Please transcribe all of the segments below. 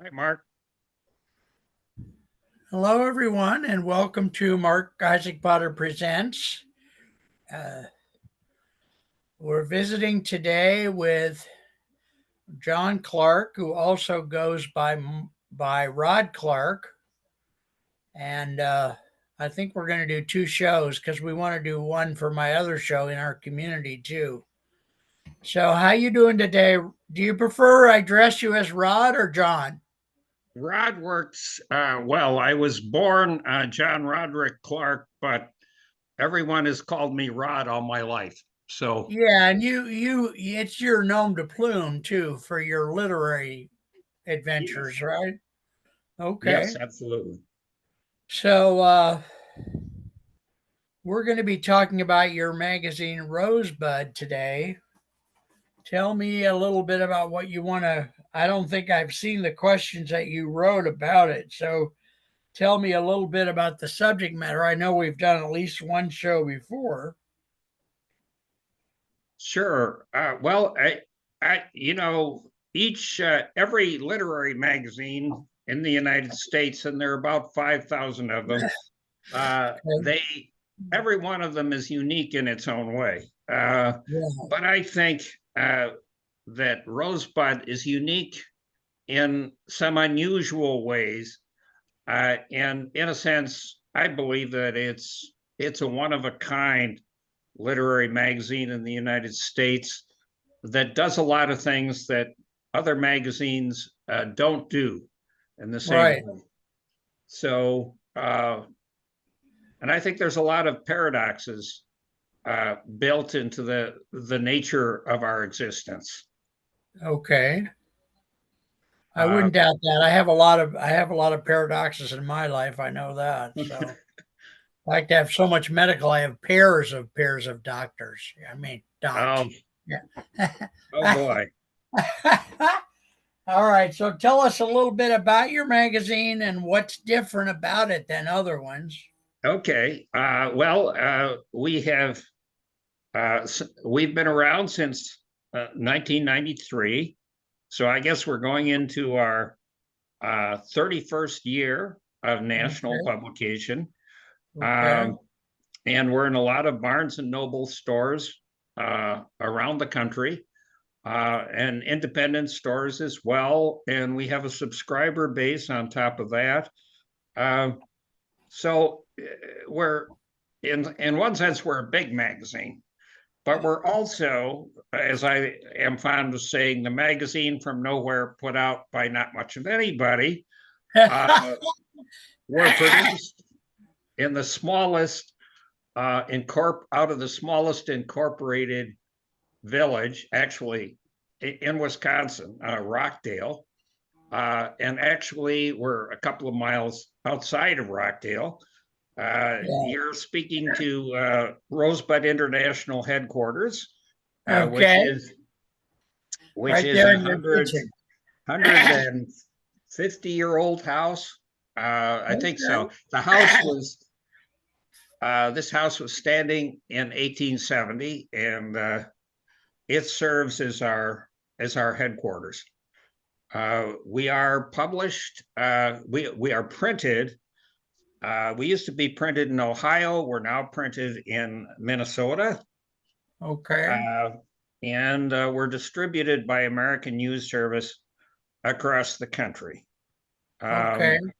Hi, Mark. Hello, everyone, and welcome to Mark Isaac Potter Presents. Uh, we're visiting today with John Clark, who also goes by Rod Clark, and I think we're going to do two shows because we want to do one for my other show in our community too. So, how you doing today? Do you prefer I address you as Rod or John? Rod works well. I was born John Roderick Clark, but everyone has called me Rod all my life. So, Yeah, and it's your nom de plume too for your literary yes, adventures, right? yes, Okay. absolutely. So we're going to be talking about your magazine Rosebud today. Tell me a little bit about what you want to. I don't think I've seen the questions that you wrote about it. So tell me a little bit about the subject matter. I know we've done at least one show before. Sure. Each every literary magazine in the United States, and there are about 5,000 of them. Okay. They Every one of them is unique in its own way. Yeah. But I think that Rosebud is unique in some unusual ways. And in a sense, I believe that it's a one of a kind literary magazine in the United States that does a lot of things that other magazines don't do in the same Right. way. So, and I think there's a lot of paradoxes built into the nature of our existence. Okay. I Uh, wouldn't doubt that. I have a lot of paradoxes in my life. I know that. So I like to have so much medical. I have pairs of doctors. I mean, oh, docs. Yeah. oh boy. All right. So tell us a little bit about your magazine and what's different about it than other ones. Okay. We've been around since 1993. So I guess we're going into our 31st year of national Okay. publication. Okay. Um, and we're in a lot of Barnes and Noble stores around the country and independent stores as well. And we have a subscriber base on top of that. Um, so we're in one sense, we're a big magazine, but we're also, as I am fond of saying, the magazine from nowhere put out by not much of anybody. Uh, we're produced in the smallest out of the smallest incorporated village, actually in Wisconsin, Rockdale. And actually, we're a couple of miles outside of Rockdale. Yeah. You're speaking to Rosebud International Headquarters, uh, which Okay. is which Right is there a in your kitchen. 150-year-old house. I think so. Okay. This house was standing in 1870, and it serves as our headquarters. We are published. We are printed. We used to be printed in Ohio. We're now printed in Minnesota, Okay. uh, and we're distributed by American News Service across the country. Okay. Um,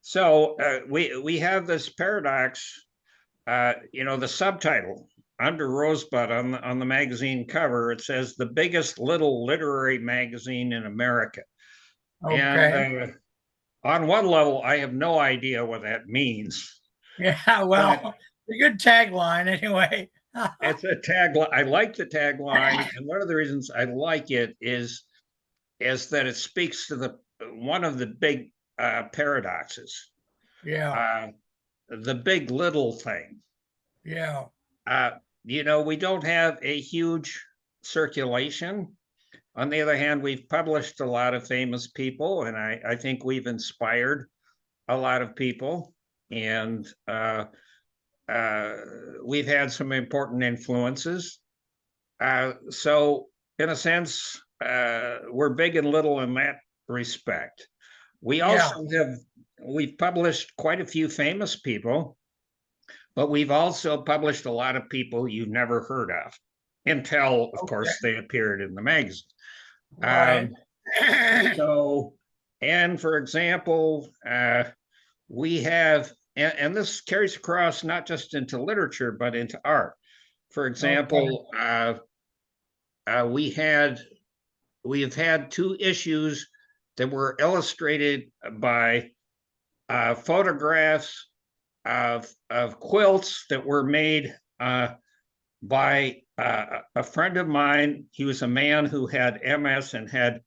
so we have this paradox. The subtitle under Rosebud on the magazine cover, it says the biggest little literary magazine in America. And Okay. on one level, I have no idea what that means, Yeah. but Well, a good tagline anyway. it's a tagline. I like the tagline, and one of the reasons I like it is that it speaks to the one of the big paradoxes, Yeah. uh, the big little thing. Yeah. Uh, we don't have a huge circulation. On the other hand, we've published a lot of famous people, and I think we've inspired a lot of people. And uh, we've had some important influences. So, in a sense, we're big and little in that respect. We Yeah. also we've published quite a few famous people, but we've also published a lot of people you've never heard of until, of Okay. course, they appeared in the magazine. Right. Um, so, and for example, we have, and this carries across not just into literature, but into art. For Okay. example, we have had two issues that were illustrated by photographs of quilts that were made by a friend of mine. He was a man who had MS and had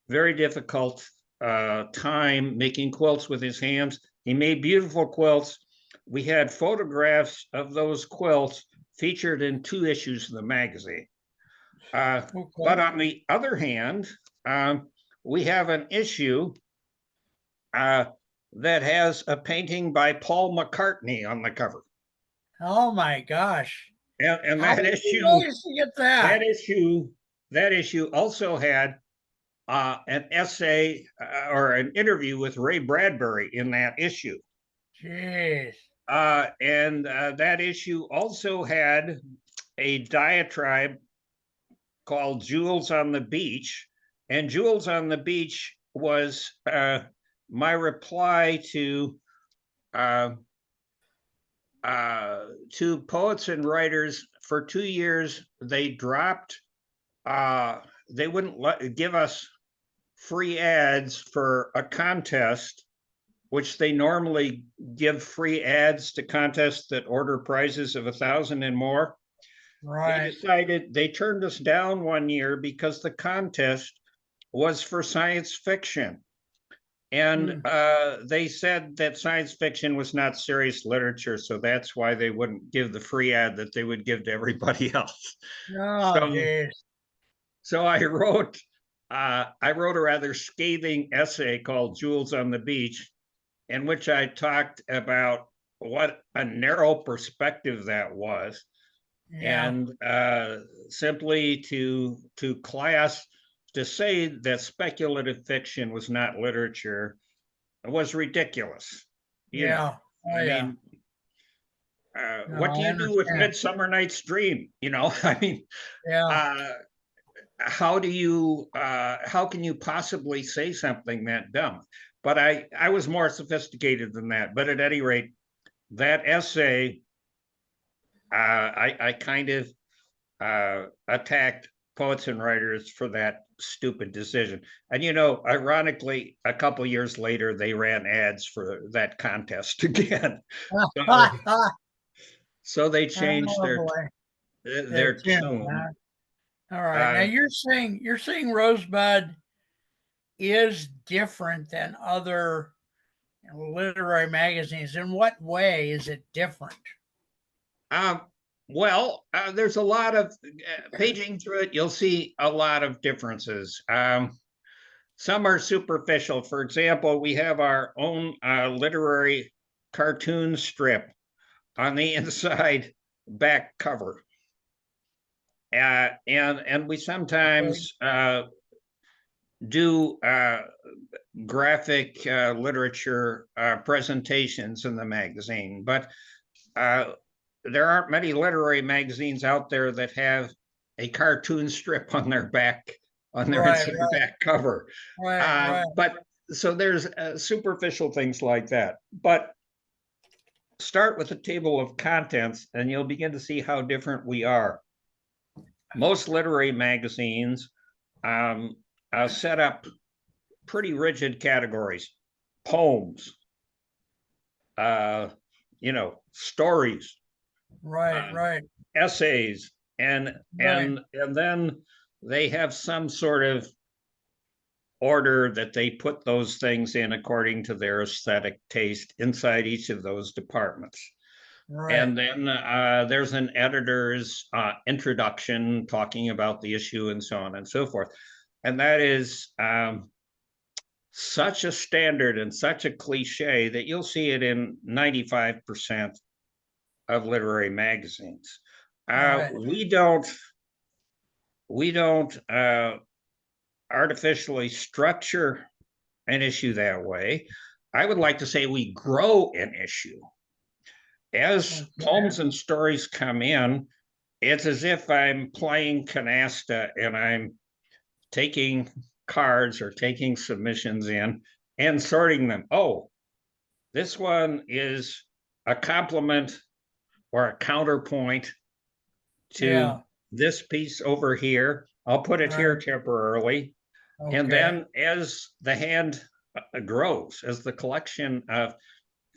very difficult time making quilts with his hands. He made beautiful quilts. We had photographs of those quilts featured in two issues of the magazine. But Okay. on the other hand, we have an issue uh, that has a painting by Paul McCartney on the cover. Oh my gosh. And How that did you issue, manage to get that? that issue, that issue also had an essay or an interview with Ray Bradbury in that issue. Jeez. And that issue also had a diatribe called Jewels on the Beach. And Jewels on the Beach was my reply uh, to poets and writers. For 2 years. They dropped, they wouldn't give us free ads for a contest, which they normally give free ads to contests that order prizes of 1,000 and more. Right. They turned us down 1 year because the contest was for science fiction. And Hmm. they said that science fiction was not serious literature, so that's why they wouldn't give the free ad that they would give to everybody else. Oh, So, jeez. so I wrote a rather scathing essay called "Jewels on the Beach," in which I talked about what a narrow perspective that was, Yeah. and simply to say that speculative fiction was not literature was ridiculous. You know, Yeah. Oh, I yeah. mean, what No, do I you do with understand. Midsummer Night's Dream? I mean, Yeah. uh, how can you possibly say something that dumb? But I was more sophisticated than that. But at any rate, that essay, I kind of attacked poets and writers for that stupid decision. And ironically, a couple years later, they ran ads for that contest again. So, so they changed Oh boy. They're their tuned, tune. huh? All right. Now Uh, you're saying Rosebud is different than other literary magazines. In what way is it different? um, well, there's a lot of paging through it. You'll see a lot of differences. Some are superficial. For example, we have our own literary cartoon strip on the inside back cover. And we Okay. sometimes do graphic literature presentations in the magazine, but uh, there aren't many literary magazines out there that have a cartoon strip on their Right, inside back cover. right, right. But so there's superficial things like that. But start with a table of contents, and you'll begin to see how different we are. Most literary magazines um, set up pretty rigid categories: poems, uh, stories, Right, uh, right, essays, and right, then they have some sort of order that they put those things in according to their aesthetic taste inside each of those departments. right, And then there's an editor's introduction talking about the issue and so on and so forth. And that is such a standard and such a cliche that you'll see it in 95% of literary magazines. Uh, right. we don't we don't artificially structure an issue that way. I would like to say we grow an issue. As Okay. poems and stories come in, it's as if I'm playing canasta and I'm taking cards or taking submissions in and sorting them. Oh, this one is a compliment or a counterpoint to Yeah. this piece over here. I'll put it here Right. temporarily. And Okay. then as the hand grows, as the collection of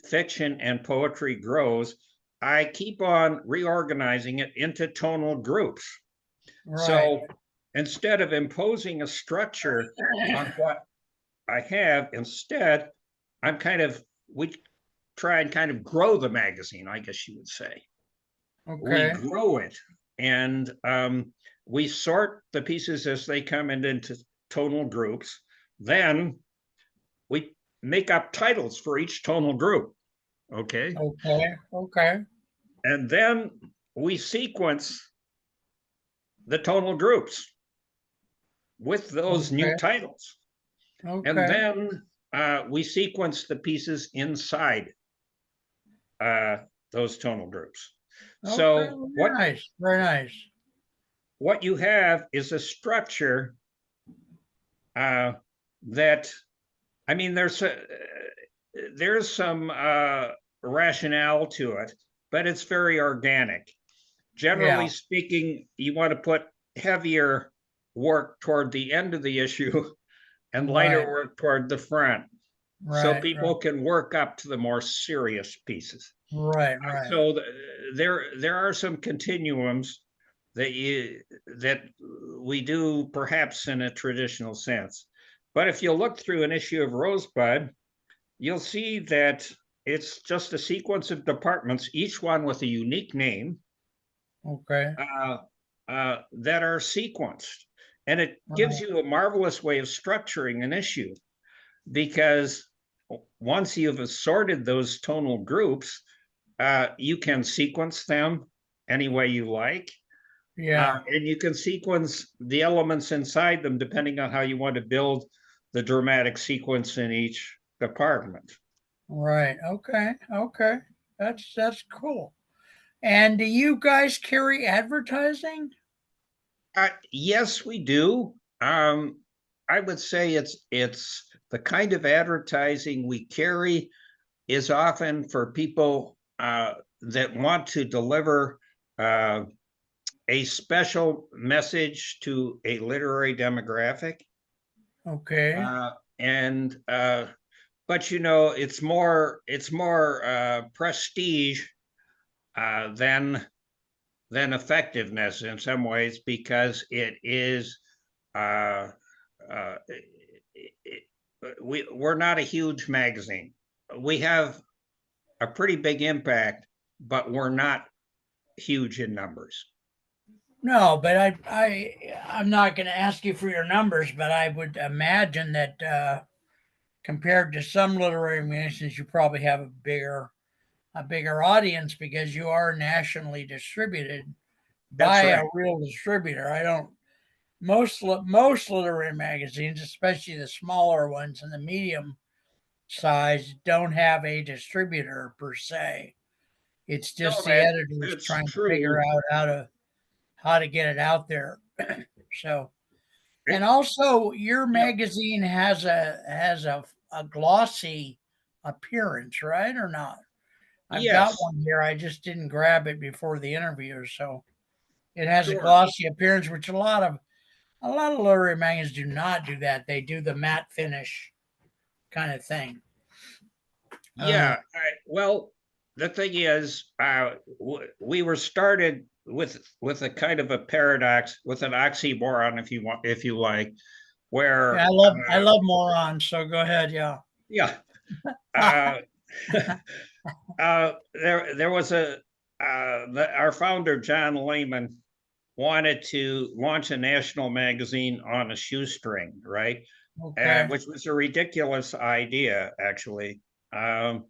fiction and poetry grows, I keep on reorganizing it into tonal groups. Right. So instead of imposing a structure on what I have, instead, we try and kind of grow the magazine, I guess you would say. We Okay. grow it and we sort the pieces as they come into tonal groups. Then we make up titles for each tonal group. Okay. Okay. Okay. And then we sequence the tonal groups with those new Okay. titles. And Okay. then we sequence the pieces inside uh, those tonal groups. Okay. So Very nice. Very nice. what you have is a structure uh, that, I mean, there's some rationale to it, but it's very organic. Generally Yeah. speaking, you want to put heavier work toward the end of the issue and lighter Right. work toward the front, so Right. Right. people can work up to the more serious pieces. Right. Right. So there are some continuums that we do perhaps in a traditional sense. But if you look through an issue of Rosebud, you'll see that it's just a sequence of departments, each one with a unique name, Okay. that are sequenced. And it gives Right. you a marvelous way of structuring an issue because once you've assorted those tonal groups, you can sequence them any way you like. Yeah. And you can sequence the elements inside them depending on how you want to build the dramatic sequence in each department. Right. Okay. Okay. That's cool. And do you guys carry advertising? Yes, we do. I would say it's the kind of advertising we carry is often for people that want to deliver a special message to a literary demographic. Okay. And but it's more prestige than effectiveness in some ways because it is uh, uh, we're not a huge magazine. We have a pretty big impact, but we're not huge in numbers. No, but I'm not going to ask you for your numbers, but I would imagine that compared to some literary magazines, you probably have a bigger audience because you are nationally distributed That's by a right. real distributor. I don't most literary magazines, especially the smaller ones and the medium size, don't have a distributor per se. It's No, just the editors that's trying to figure true. out how to get it out there. So, and It, also your you know, magazine has a glossy appearance, right or not? I've got yes, one here. I just didn't grab it before the interview, so it has a sure. glossy appearance, which a lot of literary magazines do not do that. They do the matte finish kind of thing. Uh, Well, the thing is, we were started with a kind of a paradox, with an oxymoron, if you like, yeah, where I love morons. So go ahead. Yeah. yeah, uh, there was our founder John Lehman wanted to launch a national magazine on a shoestring, right? Okay. Which was a ridiculous idea, actually. Um,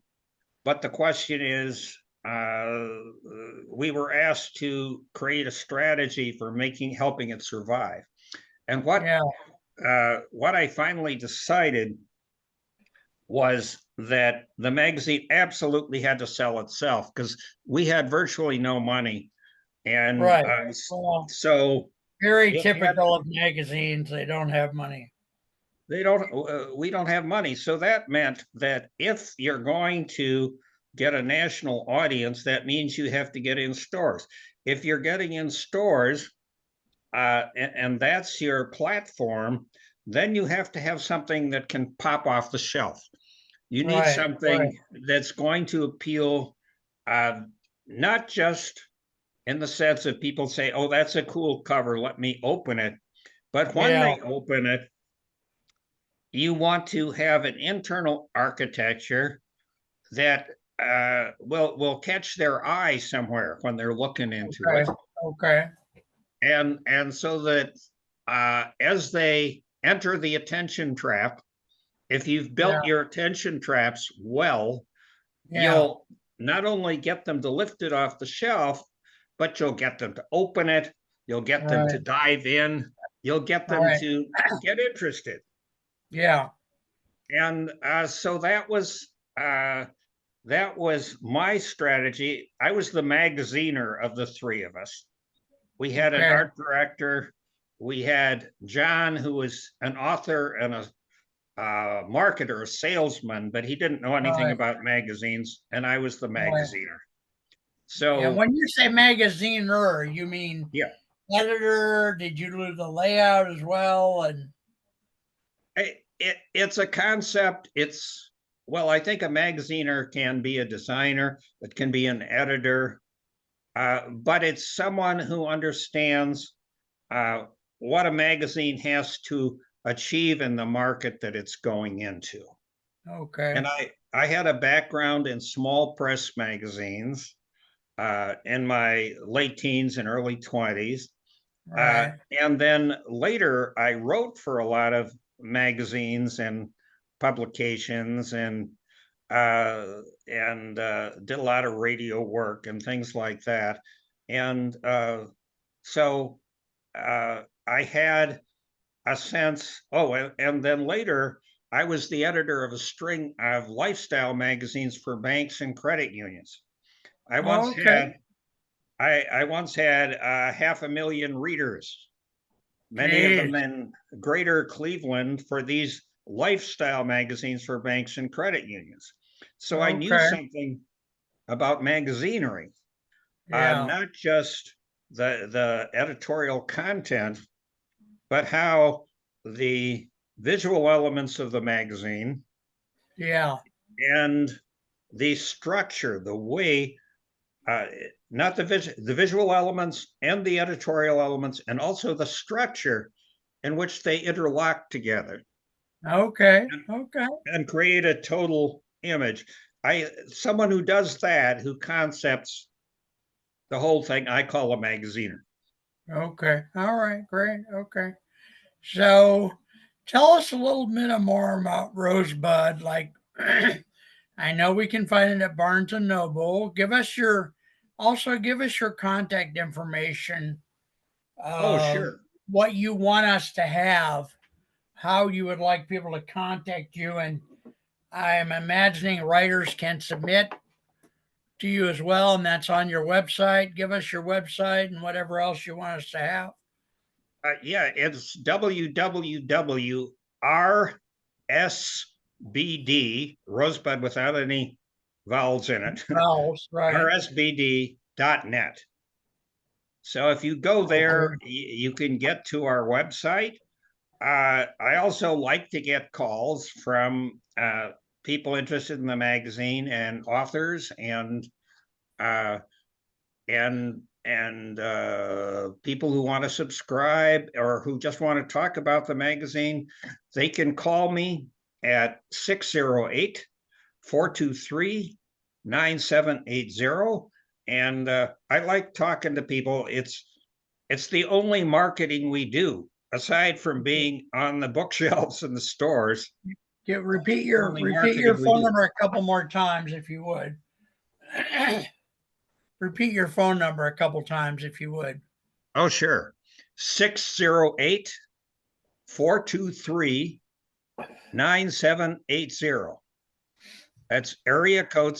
but the question is, uh, we were asked to create a strategy for helping it survive. And Yeah. what I finally decided was that the magazine absolutely had to sell itself because we had virtually no money. And Right. Well, so very it had, typical of magazines. They don't have money. we don't have money. So that meant that if you're going to get a national audience, that means you have to get in stores. If you're getting in stores, and that's your platform, then you have to have something that can pop off the shelf. You need Right. Right. something that's going to appeal, uh, not just in the sense that people say, oh, that's a cool cover, let me open it. But when Yeah. they open it, you want to have an internal architecture that will catch their eye somewhere when they're looking into Okay. it, Okay. and so that as they enter the attention trap, if you've Yeah. built your attention traps well, Yeah. you'll not only get them to lift it off the shelf, but you'll get them to open it, you'll get them to Right. dive in, you'll get them Right. to get interested. Yeah. And so that was my strategy. I was the magaziner of the three of us. We had an Okay. art director. We had John, who was an author and a marketer, a salesman, but he didn't know anything Right. about magazines, and I was the Right. magaziner. And So when you say magaziner, you mean yeah, editor? Did you do the layout as well? And it's a concept. It's well, I think a magaziner can be a designer, it can be an editor, but it's someone who understands uh, what a magazine has to achieve in the market that it's going into. okay. And I had a background in small press magazines in my late teens and early 20s. Right. And then later, I wrote for a lot of magazines and publications and did a lot of radio work and things like that. And so I had a sense. Oh, and then later, I was the editor of a string of lifestyle magazines for banks and credit unions. I once Okay. had I once had 500,000 readers, many of them Jeez. in greater Cleveland, for these lifestyle magazines for banks and credit unions. So I knew Okay. something about magazinery, Yeah. not just the editorial content, but how the visual elements of the magazine Yeah. and the structure, the way, uh, not the visual elements and the editorial elements, and also the structure in which they interlock together Okay. and, Okay. and create a total image. Someone who does that, who concepts the whole thing, I call a magaziner. Okay. All right. Great. Okay. So tell us a little bit more about Rosebud. Like, I know we can find it at Barnes and Noble. Give us your contact information. Oh, Uh, sure. what you want us to have, how you would like people to contact you, and I'm imagining writers can submit to you as well, and that's on your website. Give us your website and whatever else you want us to have. Yeah, it's www.rsbd, Rosebud without any vowels in it, Vowels, right? rsbd.net. So if you go Okay. there, you can get to our website. I also like to get calls from people interested in the magazine and authors uh, and people who want to subscribe or who just want to talk about the magazine. They can call me at 608-423-9780. And I like talking to people. It's the only marketing we do aside from being on the bookshelves in the stores. Repeat The your only marketing we phone do. number a couple more times if you would. Repeat your phone number a couple times if you would. Oh, sure. 608-423-9780. That's area code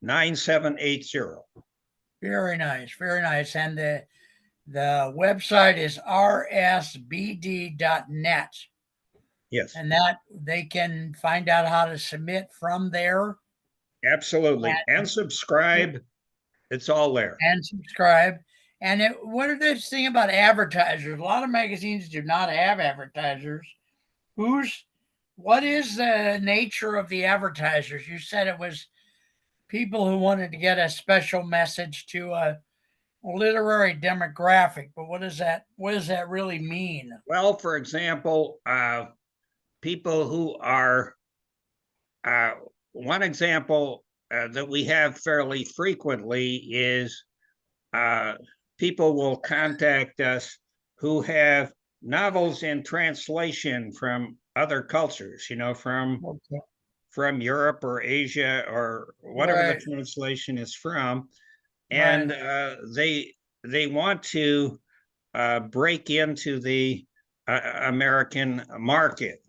608-423-9780. Very nice, very nice. And the website is rsbd.net, Yes, and that they can find out how to submit from there absolutely. And and, subscribe. It's all there. and subscribe. And what are this thing about advertisers? A lot of magazines do not have advertisers. Who's what is the nature of the advertisers? You said it was people who wanted to get a special message to a literary demographic, but what does that really mean? Well, for example, people who are, uh, one example that we have fairly frequently is uh, people will contact us who have novels in translation from other cultures, Okay. from Europe or Asia or whatever the Right, translation is from, right. and they want to break into the American market.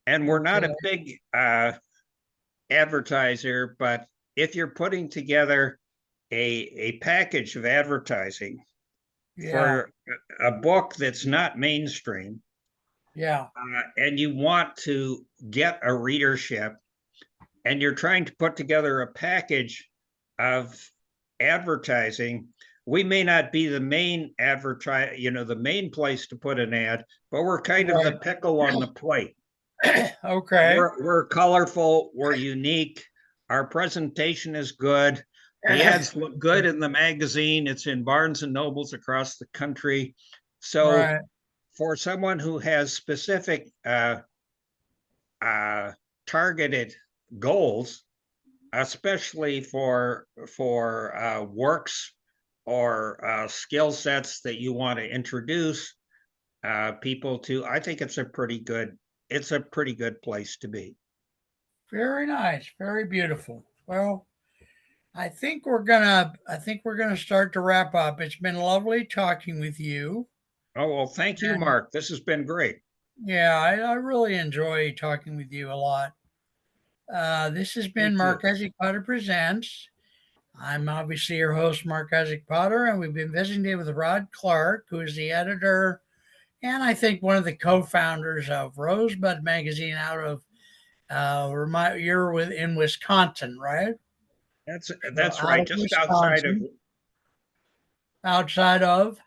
And we're not Okay. a big advertiser, but if you're putting together a package of advertising Yeah. for a book that's not mainstream, Yeah. and you want to get a readership, and you're trying to put together a package of advertising, we may not be the main the main place to put an ad, but we're kind of the Right. pickle on the plate. Okay. We're colorful, we're unique, our presentation is good, the ads look good in the magazine, it's in Barnes and Nobles across the country. So Right. for someone who has specific targeted goals, especially for works or skill sets that you want to introduce people to, I think it's a pretty good place to be. Very nice. Very beautiful. Well, I think we're gonna start to wrap up. It's been lovely talking with you. Oh, well, thank you, And Mark. This has been great. yeah, I really enjoy talking with you a lot. This has Me been too. Mark Isaac Potter Presents. I'm obviously your host, Mark Isaac Potter, and we've been visiting today with Rod Clark, who is the editor and I think one of the co-founders of Rosebud magazine out of you're in Wisconsin, right? So That's out right. of Just outside of Wisconsin, outside of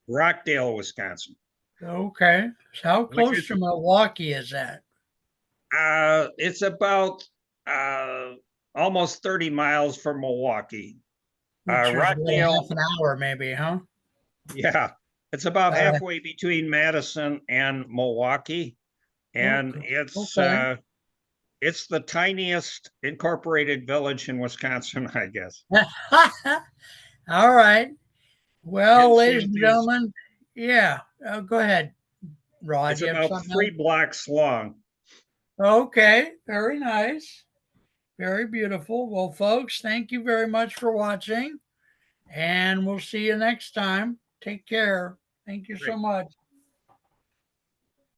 Rockdale, Wisconsin, okay. So how which close is to Milwaukee is that? it's about uh almost 30 miles from Milwaukee. Which is what, a half Rockdale, an hour, maybe, huh? yeah, it's about About a, halfway between Madison and Milwaukee, and okay. Okay. it's the tiniest incorporated village in Wisconsin, I guess. All right. Well, Hence, ladies and gentlemen, yeah. Go ahead, Rod. it's You have about something else? 3 blocks long. Okay. Very nice. Very beautiful. Well, folks, thank you very much for watching, and we'll see you next time. Take care. Thank you so Great. much.